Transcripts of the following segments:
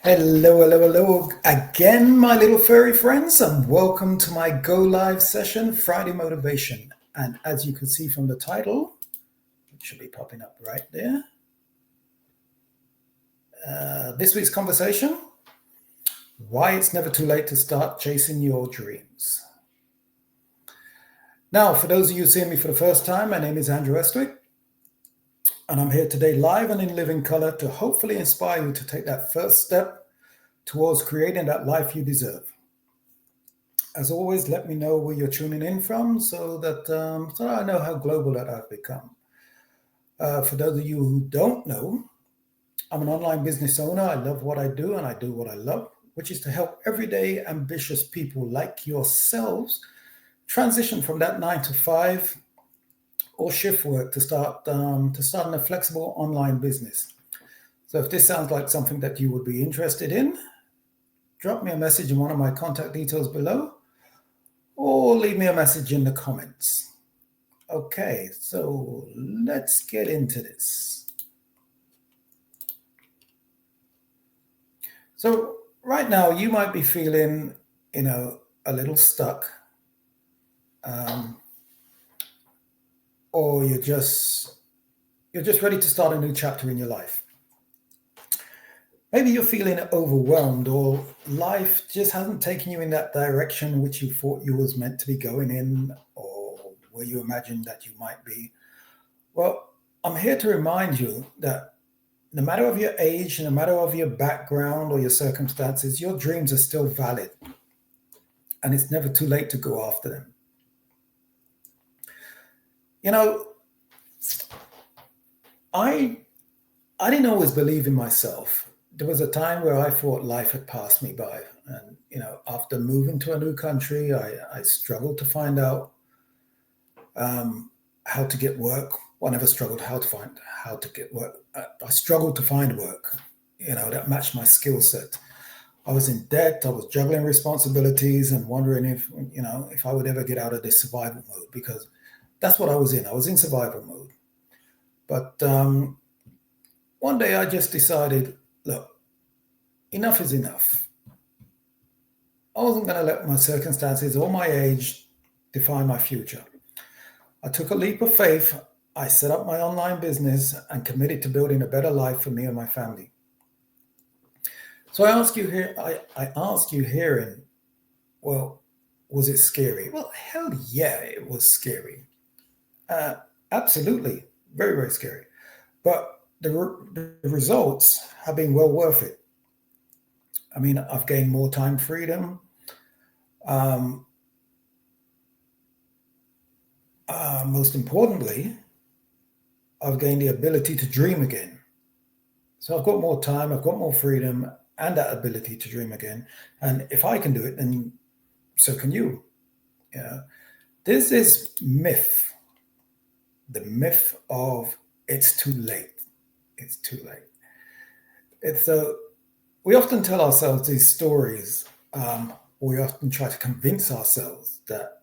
Hello, hello, hello again, my little furry friends, and welcome to my Go Live session, Friday Motivation. And as you can see from the title, it should be popping up right there. This week's conversation: why it's never too late to start chasing your dreams. Now, for those of you seeing me for the first time, my name is Andrew Estwick, and I'm here today live and in living color to hopefully inspire you to take that first step towards creating that life you deserve. As always, let me know where you're tuning in from so that I know how global that I've become. For those of you who don't know, I'm an online business owner. I love what I do and I do what I love, which is to help everyday ambitious people like yourselves transition from that 9 to 5 or shift work to start a flexible online business. So if this sounds like something that you would be interested in, drop me a message in one of my contact details below, or leave me a message in the comments. Okay, so let's get into this. So right now you might be feeling, a little stuck, or you're just ready to start a new chapter in your life. Maybe you're feeling overwhelmed, or life just hasn't taken you in that direction which you thought you was meant to be going in, or where you imagined that you might be. Well, I'm here to remind you that no matter of your age, no matter of your background or your circumstances, your dreams are still valid, and it's never too late to go after them. I didn't always believe in myself. There was a time where I thought life had passed me by. And, after moving to a new country, I struggled to find out how to get work. Well, I never struggled how to get work. I struggled to find work, that matched my skill set. I was in debt. I was juggling responsibilities and wondering if I would ever get out of this survival mode, because that's what I was in. I was in survival mode. But one day I just decided, look, enough is enough. I wasn't going to let my circumstances or my age define my future. I took a leap of faith. I set up my online business and committed to building a better life for me and my family. So I ask you herein, well, was it scary? Well, hell yeah, it was scary. Absolutely, very, very scary. But the results have been well worth it. I mean, I've gained more time freedom. Most importantly, I've gained the ability to dream again. So I've got more time, I've got more freedom, and that ability to dream again. And if I can do it, then so can you. There's this myth, the myth of it's too late. It's too late. We often tell ourselves these stories. We often try to convince ourselves that,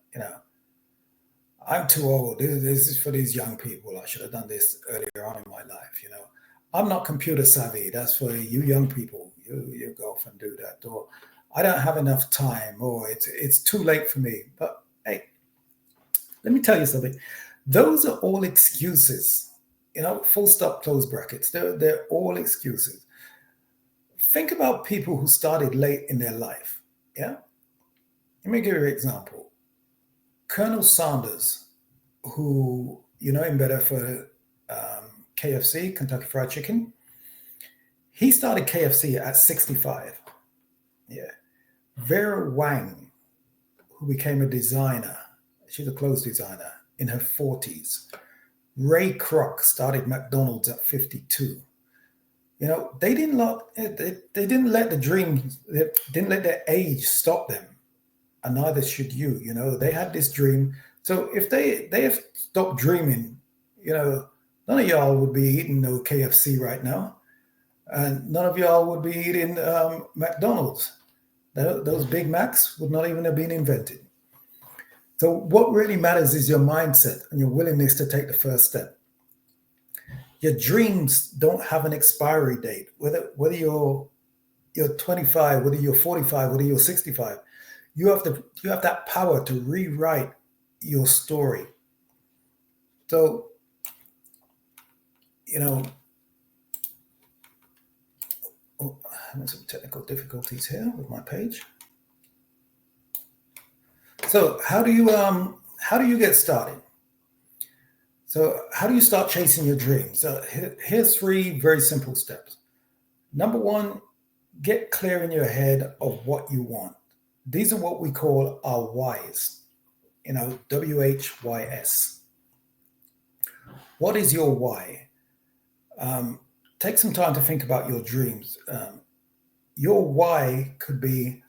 I'm too old. This is for these young people. I should have done this earlier on in my life. I'm not computer savvy. That's for you young people. You go off and do that. Or I don't have enough time. Or it's too late for me. But hey, let me tell you something. Those are all excuses. Full stop, close brackets. They're all excuses. Think about people who started late in their life. Yeah. Let me give you an example. Colonel Sanders, who you know him better for KFC, Kentucky Fried Chicken. He started KFC at 65. Yeah. Vera Wang, who became a designer. She's a clothes designer in her 40s. Ray Kroc started McDonald's at 52. They didn't let the dream, they didn't let their age stop them, and neither should you. They had this dream. So if they have stopped dreaming, none of y'all would be eating no KFC right now, and none of y'all would be eating McDonald's. Those Big Macs would not even have been invented. So what really matters is your mindset and your willingness to take the first step. Your dreams don't have an expiry date. Whether you're you're 25, whether you're 45, whether you're 65, you have that power to rewrite your story. So, you know, oh, I'm having some technical difficulties here with my page. So how do you get started? So how do you start chasing your dreams? Here's 3 very simple steps. Number 1, get clear in your head of what you want. These are what we call our whys, WHYS. What is your why? Take some time to think about your dreams. Your why could be,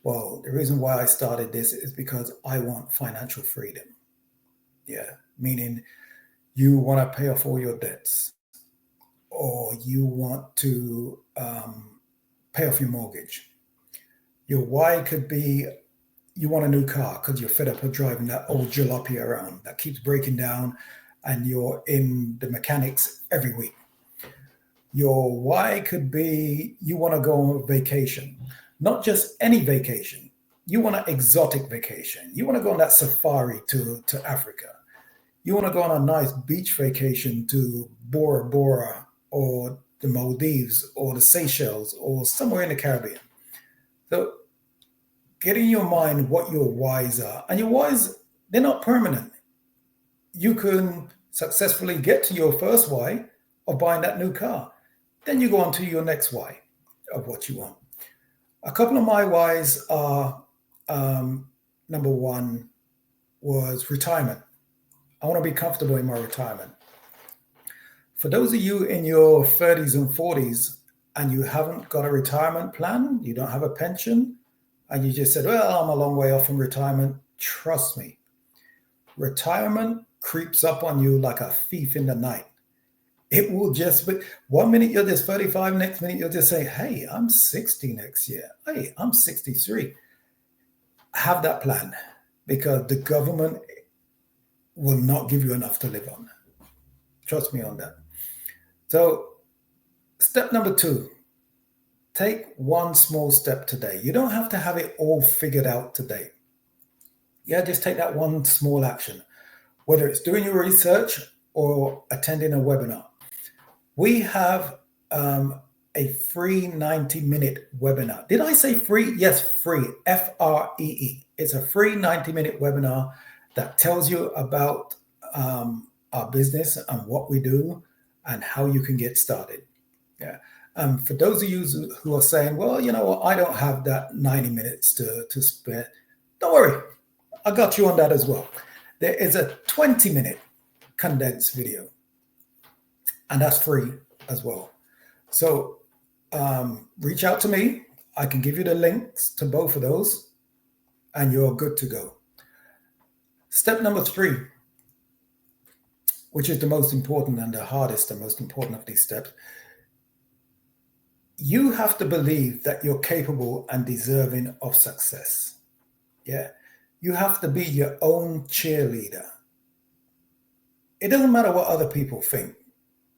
well, the reason why I started this is because I want financial freedom. Yeah, meaning you want to pay off all your debts, or you want to pay off your mortgage. Your why could be you want a new car because you're fed up of driving that old jalopy around that keeps breaking down and you're in the mechanics every week. Your why could be you want to go on vacation, not just any vacation. You want an exotic vacation. You want to go on that safari to Africa. You want to go on a nice beach vacation to Bora Bora or the Maldives or the Seychelles or somewhere in the Caribbean. So get in your mind what your whys are. And your whys, they're not permanent. You can successfully get to your first why of buying that new car. Then you go on to your next why of what you want. A couple of my whys are, number 1 was retirement. I want to be comfortable in my retirement. For those of you in your 30s and 40s and you haven't got a retirement plan, you don't have a pension, and you just said, well, I'm a long way off from retirement, trust me, retirement creeps up on you like a thief in the night. It will just be, 1 minute you're just 35, next minute you'll just say, hey, I'm 60 next year. Hey, I'm 63. Have that plan, because the government will not give you enough to live on. Trust me on that. So step number 2, take one small step today. You don't have to have it all figured out today. Yeah, just take that one small action, whether it's doing your research or attending a webinar. We have a free 90-minute webinar. Did I say free? Yes, free, Free. It's a free 90-minute webinar that tells you about our business and what we do and how you can get started. Yeah. For those of you who are saying, well, you know what, I don't have that 90 minutes to spare, don't worry, I got you on that as well. There is a 20-minute condensed video, and that's free as well. So reach out to me. I can give you the links to both of those, and you're good to go. Step number 3, which is the most important and the hardest and most important of these steps. You have to believe that you're capable and deserving of success. Yeah. You have to be your own cheerleader. It doesn't matter what other people think.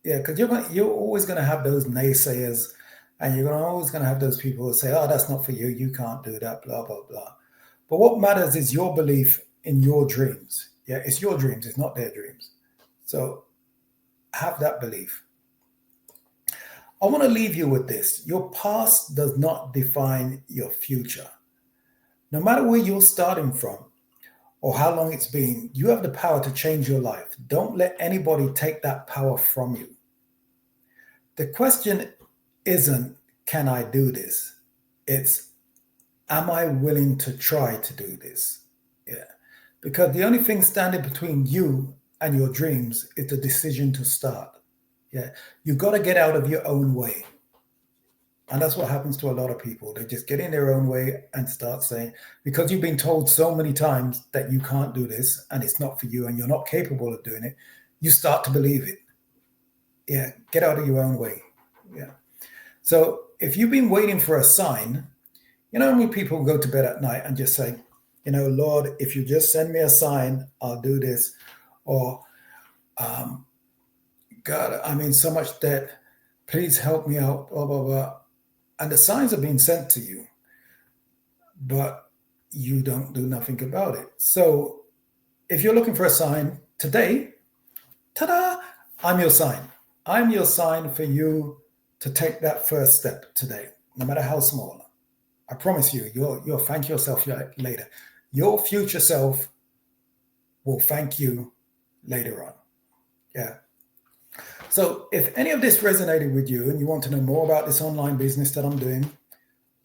Yeah, because you're always going to have those naysayers, and you're always going to have those people who say, oh, that's not for you. You can't do that, blah, blah, blah. But what matters is your belief in your dreams. Yeah, it's your dreams. It's not their dreams. So have that belief. I want to leave you with this. Your past does not define your future. No matter where you're starting from or how long it's been, you have the power to change your life. Don't let anybody take that power from you. The question isn't, can I do this? It's, am I willing to try to do this? Yeah. Because the only thing standing between you and your dreams is the decision to start. Yeah. You've got to get out of your own way. And that's what happens to a lot of people. They just get in their own way and start saying, because you've been told so many times that you can't do this and it's not for you and you're not capable of doing it, you start to believe it. Yeah, get out of your own way. Yeah. So if you've been waiting for a sign, you know how many people go to bed at night and just say, you know, Lord, if you just send me a sign, I'll do this. Or, God, I'm in so much debt. Please help me out, blah, blah, blah. And the signs are being sent to you, but you don't do nothing about it. So if you're looking for a sign today, ta-da, I'm your sign. I'm your sign for you to take that first step today, no matter how small. I promise you, you'll thank yourself later. Your future self will thank you later on. Yeah. So if any of this resonated with you and you want to know more about this online business that I'm doing,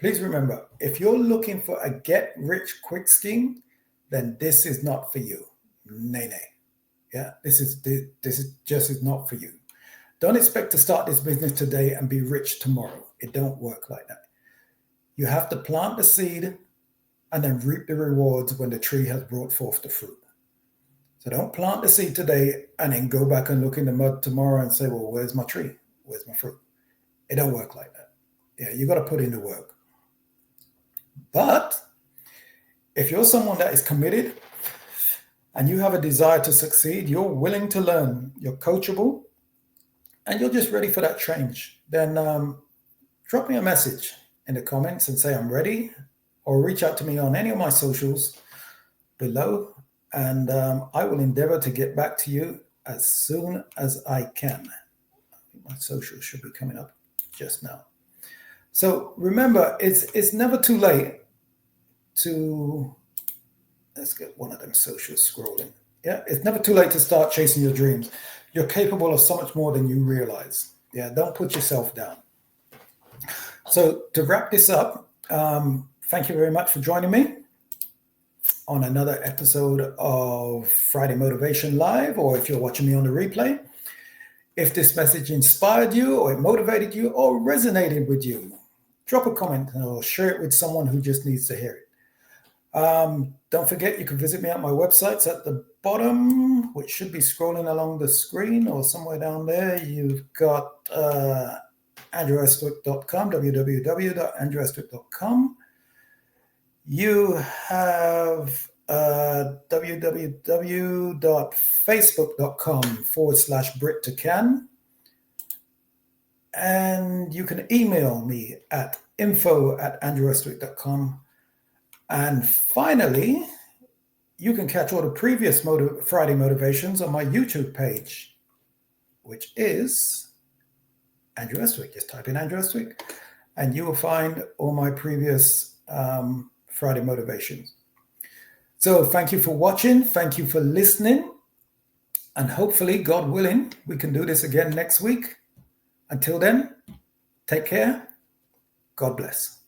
please remember, if you're looking for a get-rich-quick scheme, then this is not for you. Nay. Yeah, this is just not for you. Don't expect to start this business today and be rich tomorrow. It don't work like that. You have to plant the seed and then reap the rewards when the tree has brought forth the fruit. So don't plant the seed today and then go back and look in the mud tomorrow and say, well, where's my tree? Where's my fruit? It don't work like that. Yeah, you got to put in the work. But if you're someone that is committed and you have a desire to succeed, you're willing to learn, you're coachable, and you're just ready for that change, then drop me a message in the comments and say I'm ready, or reach out to me on any of my socials below, and I will endeavor to get back to you as soon as I can. My socials should be coming up just now. So remember, it's never too late to, let's get one of them socials scrolling. Yeah, it's never too late to start chasing your dreams. You're capable of so much more than you realize. Yeah, don't put yourself down. So to wrap this up, thank you very much for joining me on another episode of Friday Motivation Live, or if you're watching me on the replay. If this message inspired you, or it motivated you, or resonated with you, drop a comment or share it with someone who just needs to hear it. Don't forget, you can visit me at my websites at the bottom, which should be scrolling along the screen or somewhere down there. You've got andrewestwick.com, www.andrewestwick.com. You have www.facebook.com/Brit2Can. And you can email me at info@andrewestwick.com. And finally, you can catch all the previous Friday motivations on my YouTube page, which is Andrew Estwick. Just type in Andrew Estwick, and you will find all my previous Friday motivations. So thank you for watching. Thank you for listening. And hopefully, God willing, we can do this again next week. Until then, take care. God bless.